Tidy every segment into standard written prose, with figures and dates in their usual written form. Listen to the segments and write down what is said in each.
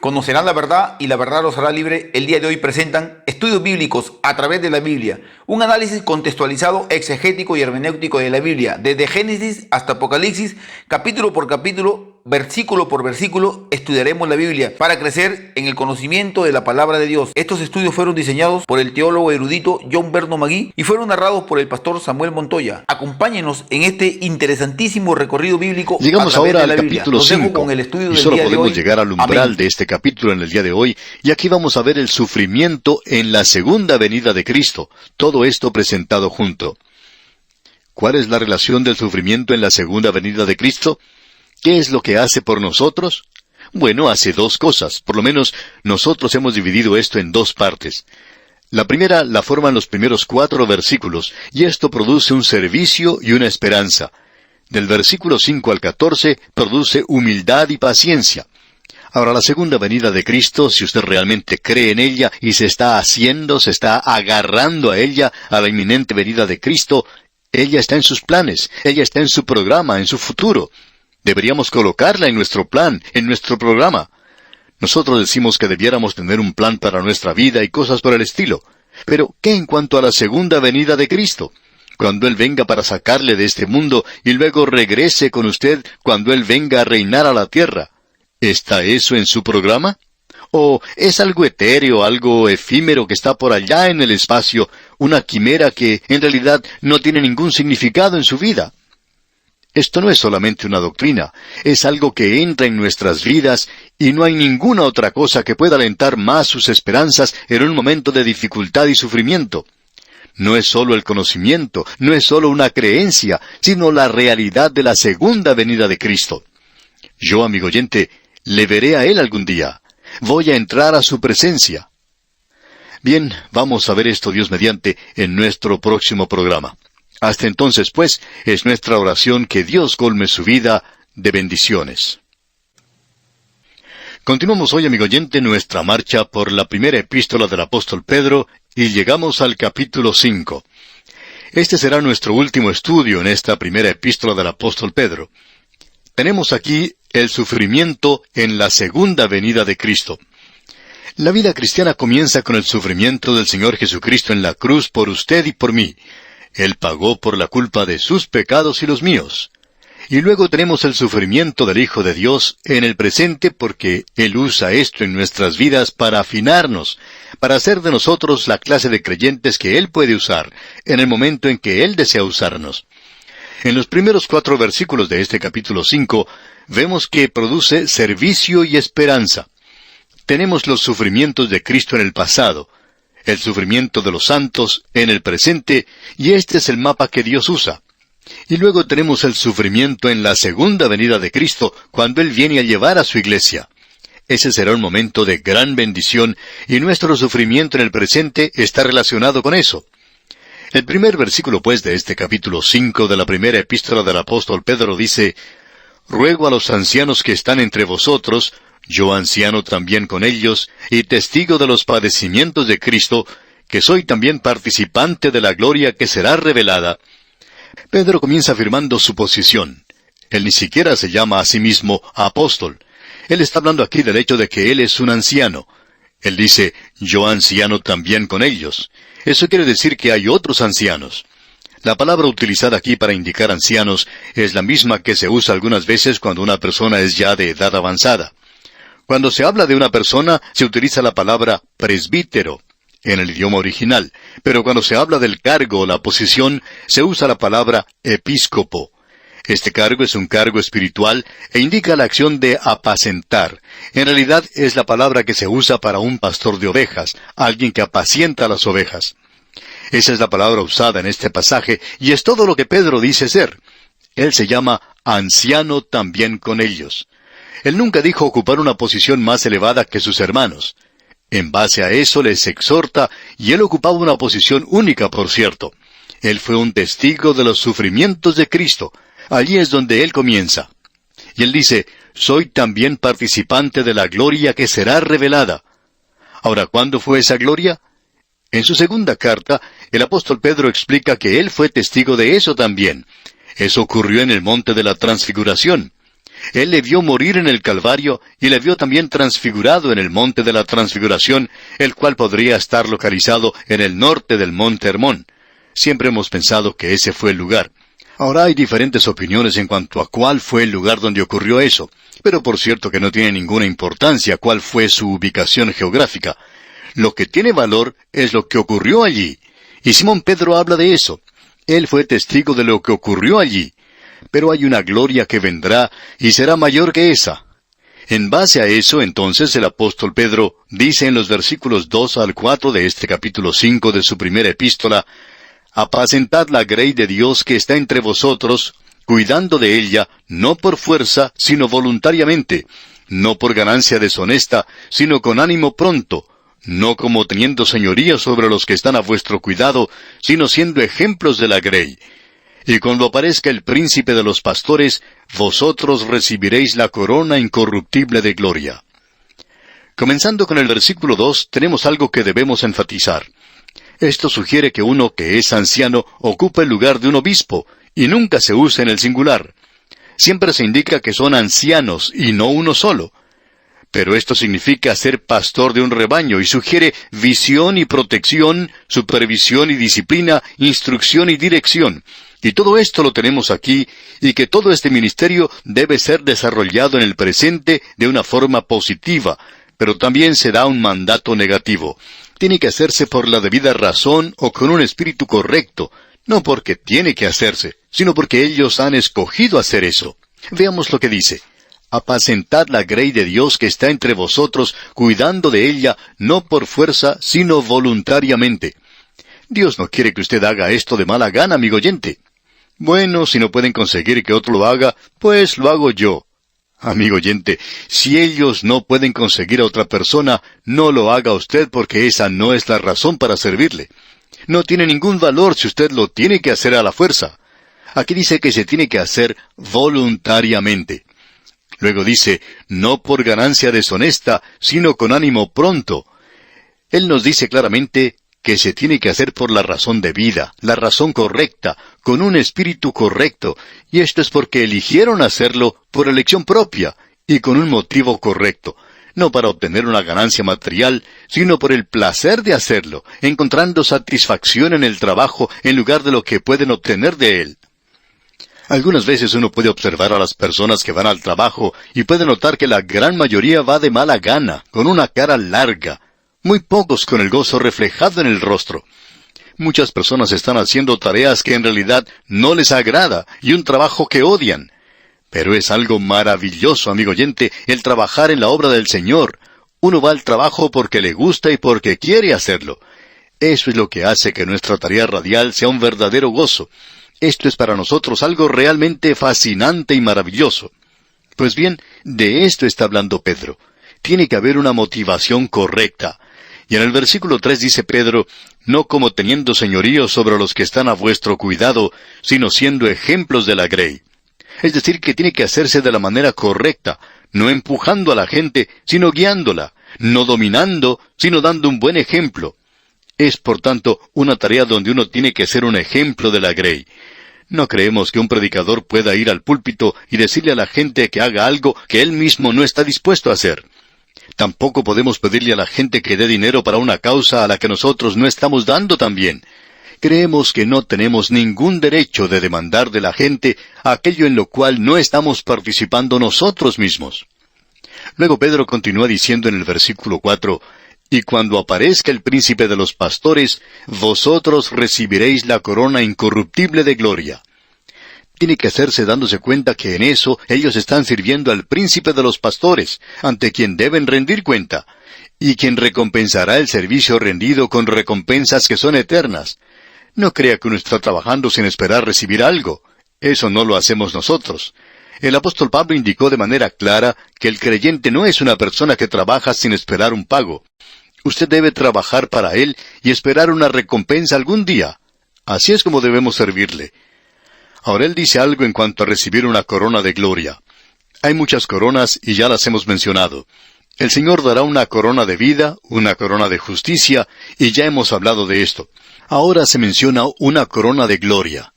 Conocerán la verdad y la verdad los hará libre. El día de hoy presentan estudios bíblicos a través de la Biblia, un análisis contextualizado, exegético y hermenéutico de la Biblia, desde Génesis hasta Apocalipsis, capítulo por capítulo, versículo por versículo, estudiaremos la Biblia para crecer en el conocimiento de la palabra de Dios. Estos estudios fueron diseñados por el teólogo erudito John Berno Magui y fueron narrados por el pastor Samuel Montoya. Acompáñenos en este interesantísimo recorrido bíblico. Llegamos ahora al capítulo 5 y solo podemos llegar al umbral Amén. de este capítulo en el día de hoy, y aquí vamos a ver el sufrimiento en la segunda venida de Cristo, todo esto presentado junto. ¿Cuál es la relación del sufrimiento en la segunda venida de Cristo? ¿Qué es lo que hace por nosotros? Bueno, hace dos cosas. Por lo menos nosotros hemos dividido esto en dos partes. La primera la forman los primeros 4 versículos, y esto produce un servicio y una esperanza. Del versículo 5 al 14 produce humildad y paciencia. Ahora, la segunda venida de Cristo, si usted realmente cree en ella y se está agarrando a ella, a la inminente venida de Cristo, ella está en sus planes, ella está en su programa, en su futuro. Deberíamos colocarla en nuestro plan, en nuestro programa. Nosotros decimos que debiéramos tener un plan para nuestra vida y cosas por el estilo. Pero, ¿qué en cuanto a la segunda venida de Cristo? Cuando Él venga para sacarle de este mundo y luego regrese con usted cuando Él venga a reinar a la tierra. ¿Está eso en su programa? ¿O es algo etéreo, algo efímero que está por allá en el espacio, una quimera que en realidad no tiene ningún significado en su vida? Esto no es solamente una doctrina, es algo que entra en nuestras vidas y no hay ninguna otra cosa que pueda alentar más sus esperanzas en un momento de dificultad y sufrimiento. No es solo el conocimiento, no es solo una creencia, sino la realidad de la segunda venida de Cristo. Yo, amigo oyente, le veré a Él algún día. Voy a entrar a su presencia. Bien, vamos a ver esto, Dios mediante, en nuestro próximo programa. Hasta entonces, pues, es nuestra oración que Dios colme su vida de bendiciones. Continuamos hoy, amigo oyente, nuestra marcha por la primera epístola del apóstol Pedro y llegamos al capítulo 5. Este será nuestro último estudio en esta primera epístola del apóstol Pedro. Tenemos aquí el sufrimiento en la segunda venida de Cristo. La vida cristiana comienza con el sufrimiento del Señor Jesucristo en la cruz por usted y por mí. Él pagó por la culpa de sus pecados y los míos. Y luego tenemos el sufrimiento del Hijo de Dios en el presente porque Él usa esto en nuestras vidas para afinarnos, para hacer de nosotros la clase de creyentes que Él puede usar en el momento en que Él desea usarnos. En los primeros 4 versículos de este capítulo 5, vemos que produce servicio y esperanza. Tenemos los sufrimientos de Cristo en el pasado, el sufrimiento de los santos en el presente, y este es el mapa que Dios usa. Y luego tenemos el sufrimiento en la segunda venida de Cristo, cuando Él viene a llevar a su iglesia. Ese será un momento de gran bendición, y nuestro sufrimiento en el presente está relacionado con eso. El primer versículo, pues, de este capítulo 5 de la primera epístola del apóstol Pedro dice: «Ruego a los ancianos que están entre vosotros, yo anciano también con ellos, y testigo de los padecimientos de Cristo, que soy también participante de la gloria que será revelada». Pedro comienza afirmando su posición. Él ni siquiera se llama a sí mismo apóstol. Él está hablando aquí del hecho de que él es un anciano. Él dice, yo anciano también con ellos. Eso quiere decir que hay otros ancianos. La palabra utilizada aquí para indicar ancianos es la misma que se usa algunas veces cuando una persona es ya de edad avanzada. Cuando se habla de una persona, se utiliza la palabra presbítero en el idioma original, pero cuando se habla del cargo o la posición, se usa la palabra episcopo. Este cargo es un cargo espiritual e indica la acción de apacentar. En realidad es la palabra que se usa para un pastor de ovejas, alguien que apacienta a las ovejas. Esa es la palabra usada en este pasaje y es todo lo que Pedro dice ser. Él se llama anciano también con ellos. Él nunca dijo ocupar una posición más elevada que sus hermanos. En base a eso les exhorta, y él ocupaba una posición única, por cierto. Él fue un testigo de los sufrimientos de Cristo. Allí es donde él comienza. Y él dice, soy también participante de la gloria que será revelada. Ahora, ¿cuándo fue esa gloria? En su segunda carta, el apóstol Pedro explica que él fue testigo de eso también. Eso ocurrió en el monte de la Transfiguración. Él le vio morir en el Calvario y le vio también transfigurado en el monte de la Transfiguración, el cual podría estar localizado en el norte del monte Hermón. Siempre hemos pensado que ese fue el lugar. Ahora hay diferentes opiniones en cuanto a cuál fue el lugar donde ocurrió eso, pero por cierto que no tiene ninguna importancia cuál fue su ubicación geográfica. Lo que tiene valor es lo que ocurrió allí. Y Simón Pedro habla de eso. Él fue testigo de lo que ocurrió allí. Pero hay una gloria que vendrá y será mayor que esa. En base a eso, entonces, el apóstol Pedro dice en los versículos 2 al 4 de este capítulo 5 de su primera epístola: «Apacentad la grey de Dios que está entre vosotros, cuidando de ella, no por fuerza, sino voluntariamente, no por ganancia deshonesta, sino con ánimo pronto, no como teniendo señoría sobre los que están a vuestro cuidado, sino siendo ejemplos de la grey. Y cuando aparezca el príncipe de los pastores, vosotros recibiréis la corona incorruptible de gloria». Comenzando con el versículo 2, tenemos algo que debemos enfatizar. Esto sugiere que uno que es anciano ocupa el lugar de un obispo, y nunca se usa en el singular. Siempre se indica que son ancianos, y no uno solo. Pero esto significa ser pastor de un rebaño, y sugiere visión y protección, supervisión y disciplina, instrucción y dirección. Y todo esto lo tenemos aquí, y que todo este ministerio debe ser desarrollado en el presente de una forma positiva, pero también se da un mandato negativo. Tiene que hacerse por la debida razón o con un espíritu correcto, no porque tiene que hacerse, sino porque ellos han escogido hacer eso. Veamos lo que dice: «Apacentad la grey de Dios que está entre vosotros, cuidando de ella, no por fuerza, sino voluntariamente». Dios no quiere que usted haga esto de mala gana, amigo oyente. Bueno, si no pueden conseguir que otro lo haga, pues lo hago yo. Amigo oyente, si ellos no pueden conseguir a otra persona, no lo haga usted, porque esa no es la razón para servirle. No tiene ningún valor si usted lo tiene que hacer a la fuerza. Aquí dice que se tiene que hacer voluntariamente. Luego dice, no por ganancia deshonesta, sino con ánimo pronto. Él nos dice claramente que se tiene que hacer por la razón debida, la razón correcta, con un espíritu correcto, y esto es porque eligieron hacerlo por elección propia, y con un motivo correcto, no para obtener una ganancia material, sino por el placer de hacerlo, encontrando satisfacción en el trabajo en lugar de lo que pueden obtener de él. Algunas veces uno puede observar a las personas que van al trabajo y puede notar que la gran mayoría va de mala gana, con una cara larga, muy pocos con el gozo reflejado en el rostro. Muchas personas están haciendo tareas que en realidad no les agrada y un trabajo que odian. Pero es algo maravilloso, amigo oyente, el trabajar en la obra del Señor. Uno va al trabajo porque le gusta y porque quiere hacerlo. Eso es lo que hace que nuestra tarea radial sea un verdadero gozo. Esto es para nosotros algo realmente fascinante y maravilloso. Pues bien, de esto está hablando Pedro. Tiene que haber una motivación correcta. Y en el versículo 3 dice Pedro, no como teniendo señorío sobre los que están a vuestro cuidado, sino siendo ejemplos de la grey. Es decir, que tiene que hacerse de la manera correcta, no empujando a la gente, sino guiándola, no dominando, sino dando un buen ejemplo. Es, por tanto, una tarea donde uno tiene que ser un ejemplo de la grey. No creemos que un predicador pueda ir al púlpito y decirle a la gente que haga algo que él mismo no está dispuesto a hacer. Tampoco podemos pedirle a la gente que dé dinero para una causa a la que nosotros no estamos dando también. Creemos que no tenemos ningún derecho de demandar de la gente aquello en lo cual no estamos participando nosotros mismos. Luego Pedro continúa diciendo en el versículo 4, «Y cuando aparezca el príncipe de los pastores, vosotros recibiréis la corona incorruptible de gloria». Tiene que hacerse dándose cuenta que en eso ellos están sirviendo al príncipe de los pastores, ante quien deben rendir cuenta, y quien recompensará el servicio rendido con recompensas que son eternas. No crea que uno está trabajando sin esperar recibir algo. Eso no lo hacemos nosotros. El apóstol Pablo indicó de manera clara que el creyente no es una persona que trabaja sin esperar un pago. Usted debe trabajar para él y esperar una recompensa algún día. Así es como debemos servirle. Ahora él dice algo en cuanto a recibir una corona de gloria. Hay muchas coronas y ya las hemos mencionado. El Señor dará una corona de vida, una corona de justicia, y ya hemos hablado de esto. Ahora se menciona una corona de gloria.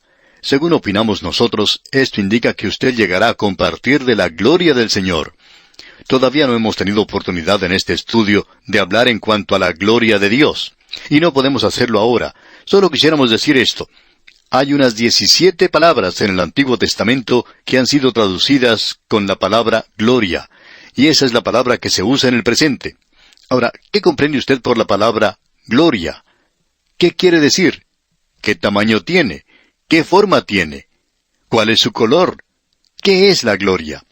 Según opinamos nosotros, esto indica que usted llegará a compartir de la gloria del Señor. Todavía no hemos tenido oportunidad en este estudio de hablar en cuanto a la gloria de Dios. Y no podemos hacerlo ahora. Solo quisiéramos decir esto. Hay unas 17 palabras en el Antiguo Testamento que han sido traducidas con la palabra gloria. Y esa es la palabra que se usa en el presente. Ahora, ¿qué comprende usted por la palabra gloria? ¿Qué quiere decir? ¿Qué tamaño tiene? ¿Qué forma tiene? ¿Cuál es su color? ¿Qué es la gloria?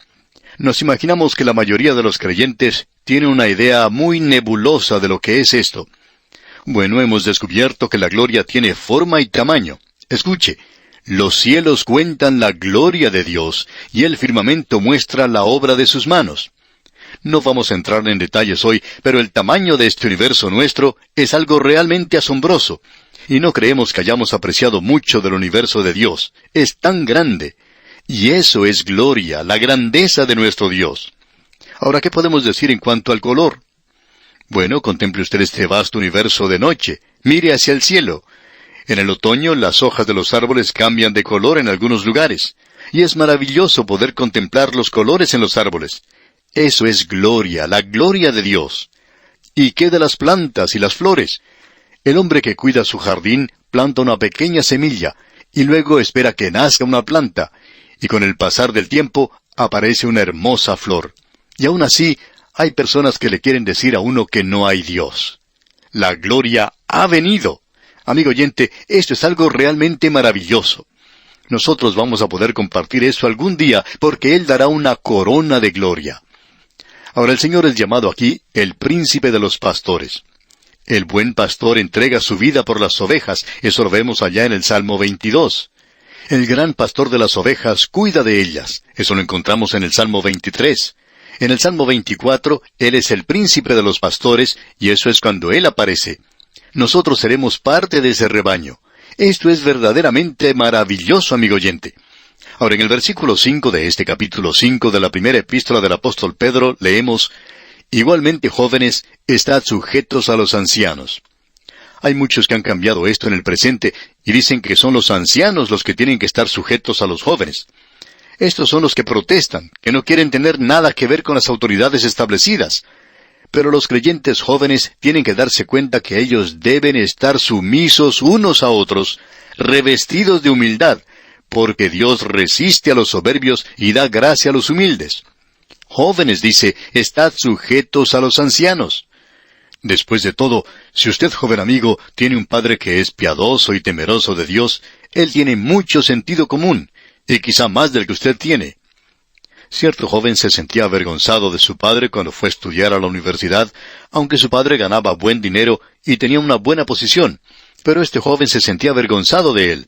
Nos imaginamos que la mayoría de los creyentes tiene una idea muy nebulosa de lo que es esto. Bueno, hemos descubierto que la gloria tiene forma y tamaño. Escuche, los cielos cuentan la gloria de Dios, y el firmamento muestra la obra de sus manos. No vamos a entrar en detalles hoy, pero el tamaño de este universo nuestro es algo realmente asombroso. Y no creemos que hayamos apreciado mucho del universo de Dios. Es tan grande. Y eso es gloria, la grandeza de nuestro Dios. Ahora, ¿qué podemos decir en cuanto al color? Bueno, contemple usted este vasto universo de noche. Mire hacia el cielo. En el otoño, las hojas de los árboles cambian de color en algunos lugares. Y es maravilloso poder contemplar los colores en los árboles. Eso es gloria, la gloria de Dios. ¿Y qué de las plantas y las flores? El hombre que cuida su jardín planta una pequeña semilla, y luego espera que nazca una planta, y con el pasar del tiempo aparece una hermosa flor. Y aún así, hay personas que le quieren decir a uno que no hay Dios. La gloria ha venido. Amigo oyente, esto es algo realmente maravilloso. Nosotros vamos a poder compartir eso algún día, porque Él dará una corona de gloria. Ahora el Señor es llamado aquí el príncipe de los pastores. El buen pastor entrega su vida por las ovejas, eso lo vemos allá en el Salmo 22. El gran pastor de las ovejas cuida de ellas, eso lo encontramos en el Salmo 23. En el Salmo 24, Él es el príncipe de los pastores, y eso es cuando Él aparece. Nosotros seremos parte de ese rebaño. Esto es verdaderamente maravilloso, amigo oyente. Ahora, en el versículo 5 de este capítulo 5 de la primera epístola del apóstol Pedro, leemos: Igualmente, jóvenes, estad sujetos a los ancianos. Hay muchos que han cambiado esto en el presente y dicen que son los ancianos los que tienen que estar sujetos a los jóvenes. Estos son los que protestan, que no quieren tener nada que ver con las autoridades establecidas. Pero los creyentes jóvenes tienen que darse cuenta que ellos deben estar sumisos unos a otros, revestidos de humildad, porque Dios resiste a los soberbios y da gracia a los humildes. Jóvenes, dice, estad sujetos a los ancianos. Después de todo, si usted, joven amigo, tiene un padre que es piadoso y temeroso de Dios, él tiene mucho sentido común, y quizá más del que usted tiene. Cierto joven se sentía avergonzado de su padre cuando fue a estudiar a la universidad, aunque su padre ganaba buen dinero y tenía una buena posición, pero este joven se sentía avergonzado de él.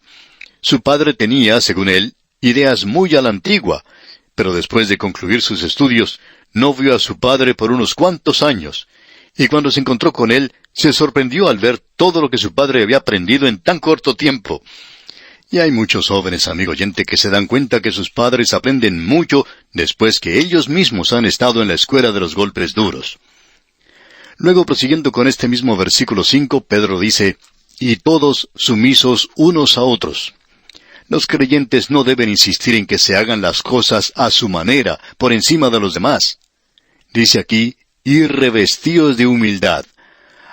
Su padre tenía, según él, ideas muy a la antigua, pero después de concluir sus estudios, no vio a su padre por unos cuantos años, y cuando se encontró con él, se sorprendió al ver todo lo que su padre había aprendido en tan corto tiempo. Y hay muchos jóvenes, amigo oyente, que se dan cuenta que sus padres aprenden mucho después que ellos mismos han estado en la escuela de los golpes duros. Luego, prosiguiendo con este mismo versículo 5, Pedro dice: Y todos sumisos unos a otros. Los creyentes no deben insistir en que se hagan las cosas a su manera, por encima de los demás. Dice aquí: y revestidos de humildad.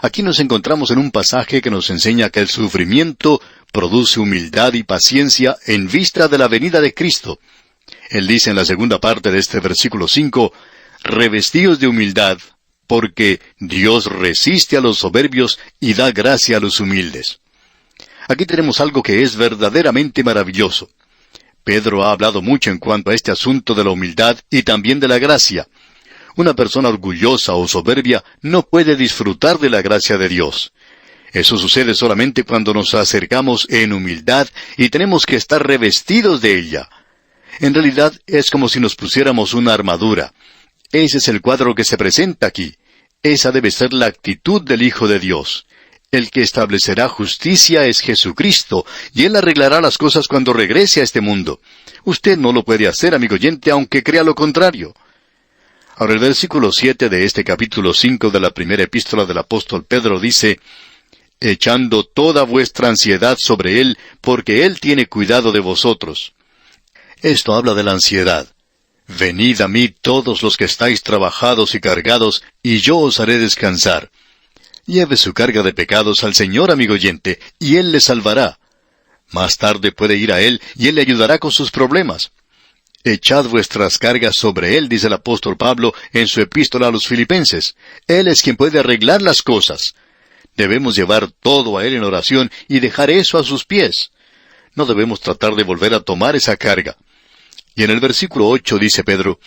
Aquí nos encontramos en un pasaje que nos enseña que el sufrimiento produce humildad y paciencia en vista de la venida de Cristo. Él dice en la segunda parte de este versículo 5, revestidos de humildad, porque Dios resiste a los soberbios y da gracia a los humildes. Aquí tenemos algo que es verdaderamente maravilloso. Pedro ha hablado mucho en cuanto a este asunto de la humildad y también de la gracia. Una persona orgullosa o soberbia no puede disfrutar de la gracia de Dios. Eso sucede solamente cuando nos acercamos en humildad y tenemos que estar revestidos de ella. En realidad es como si nos pusiéramos una armadura. Ese es el cuadro que se presenta aquí. Esa debe ser la actitud del Hijo de Dios. El que establecerá justicia es Jesucristo, y Él arreglará las cosas cuando regrese a este mundo. Usted no lo puede hacer, amigo oyente, aunque crea lo contrario. Ahora el versículo 7 de este capítulo 5 de la primera epístola del apóstol Pedro dice: echando toda vuestra ansiedad sobre Él, porque Él tiene cuidado de vosotros. Esto habla de la ansiedad. Venid a mí todos los que estáis trabajados y cargados, y yo os haré descansar. Lleve su carga de pecados al Señor, amigo oyente, y Él le salvará. Más tarde puede ir a Él, y Él le ayudará con sus problemas. Echad vuestras cargas sobre Él, dice el apóstol Pablo en su epístola a los Filipenses. Él es quien puede arreglar las cosas. Debemos llevar todo a Él en oración y dejar eso a sus pies. No debemos tratar de volver a tomar esa carga. Y en el versículo 8 dice Pedro,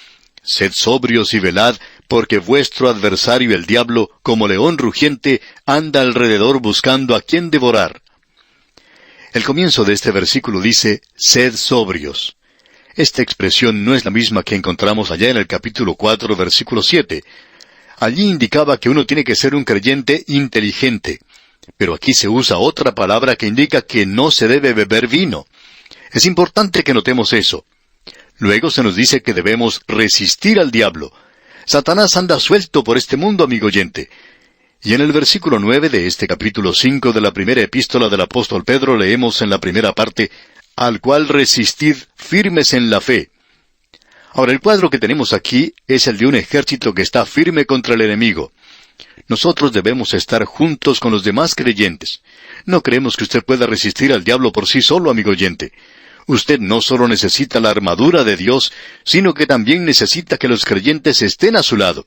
«Sed sobrios y velad, porque vuestro adversario el diablo, como león rugiente, anda alrededor buscando a quien devorar». El comienzo de este versículo dice, «Sed sobrios». Esta expresión no es la misma que encontramos allá en el capítulo 4, versículo 7. Allí indicaba que uno tiene que ser un creyente inteligente. Pero aquí se usa otra palabra que indica que no se debe beber vino. Es importante que notemos eso. Luego se nos dice que debemos resistir al diablo. Satanás anda suelto por este mundo, amigo oyente. Y en el versículo 9 de este capítulo 5 de la primera epístola del apóstol Pedro leemos en la primera parte, «Al cual resistid firmes en la fe». Ahora, el cuadro que tenemos aquí es el de un ejército que está firme contra el enemigo. Nosotros debemos estar juntos con los demás creyentes. No creemos que usted pueda resistir al diablo por sí solo, amigo oyente. Usted no solo necesita la armadura de Dios, sino que también necesita que los creyentes estén a su lado.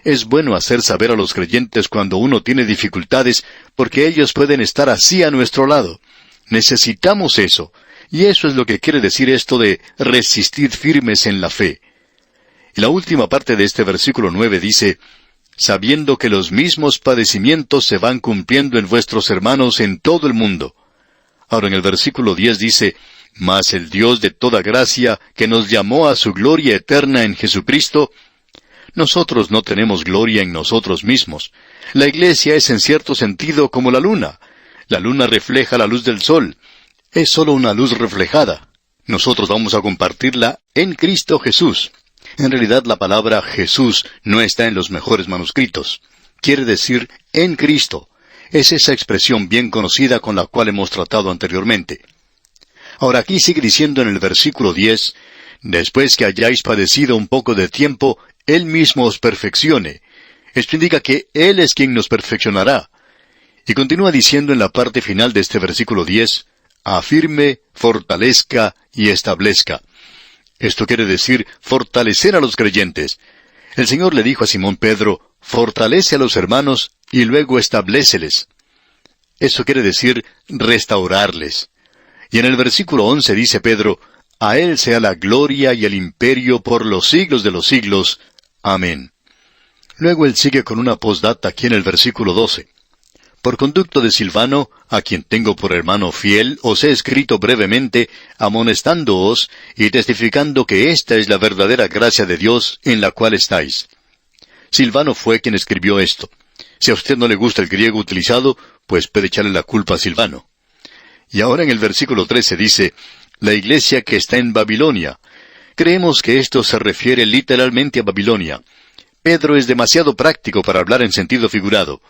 Es bueno hacer saber a los creyentes cuando uno tiene dificultades, porque ellos pueden estar así a nuestro lado. Necesitamos eso. Y eso es lo que quiere decir esto de resistir firmes en la fe. Y la última parte de este versículo 9 dice, sabiendo que los mismos padecimientos se van cumpliendo en vuestros hermanos en todo el mundo. Ahora en el versículo 10 dice, mas el Dios de toda gracia, que nos llamó a su gloria eterna en Jesucristo. Nosotros no tenemos gloria en nosotros mismos. La iglesia es en cierto sentido como la luna. La luna refleja la luz del sol. Es solo una luz reflejada. Nosotros vamos a compartirla en Cristo Jesús. En realidad la palabra Jesús no está en los mejores manuscritos. Quiere decir en Cristo. Es esa expresión bien conocida con la cual hemos tratado anteriormente. Ahora aquí sigue diciendo en el versículo 10, después que hayáis padecido un poco de tiempo, Él mismo os perfeccione. Esto indica que Él es quien nos perfeccionará. Y continúa diciendo en la parte final de este versículo 10, afirme, fortalezca y establezca. Esto quiere decir fortalecer a los creyentes. El Señor le dijo a Simón Pedro, fortalece a los hermanos y luego establéceles. Eso quiere decir restaurarles. Y en el versículo 11 dice Pedro, a Él sea la gloria y el imperio por los siglos de los siglos. Amén. Luego él sigue con una postdata aquí en el versículo 12. Por conducto de Silvano, a quien tengo por hermano fiel, os he escrito brevemente, amonestándoos y testificando que esta es la verdadera gracia de Dios en la cual estáis. Silvano fue quien escribió esto. Si a usted no le gusta el griego utilizado, pues puede echarle la culpa a Silvano. Y ahora en el versículo 13 dice, la iglesia que está en Babilonia. Creemos que esto se refiere literalmente a Babilonia. Pedro es demasiado práctico para hablar en sentido figurado.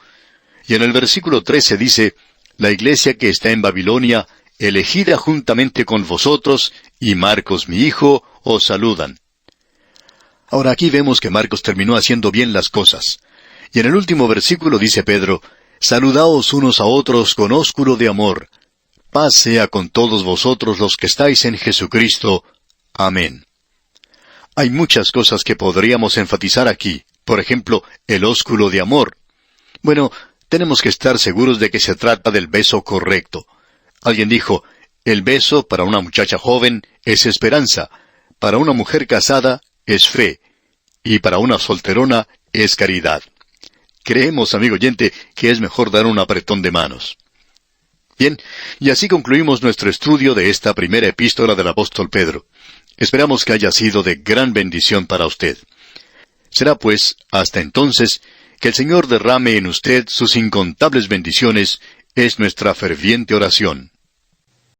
Y en el versículo 13 dice, la iglesia que está en Babilonia, elegida juntamente con vosotros, y Marcos mi hijo, os saludan. Ahora aquí vemos que Marcos terminó haciendo bien las cosas. Y en el último versículo dice Pedro, saludaos unos a otros con ósculo de amor. Paz sea con todos vosotros los que estáis en Jesucristo. Amén. Hay muchas cosas que podríamos enfatizar aquí. Por ejemplo, el ósculo de amor. Bueno, tenemos que estar seguros de que se trata del beso correcto. Alguien dijo, el beso para una muchacha joven es esperanza, para una mujer casada es fe, y para una solterona es caridad. Creemos, amigo oyente, que es mejor dar un apretón de manos. Bien, y así concluimos nuestro estudio de esta primera epístola del apóstol Pedro. Esperamos que haya sido de gran bendición para usted. Será pues, hasta entonces, que el Señor derrame en usted sus incontables bendiciones, es nuestra ferviente oración.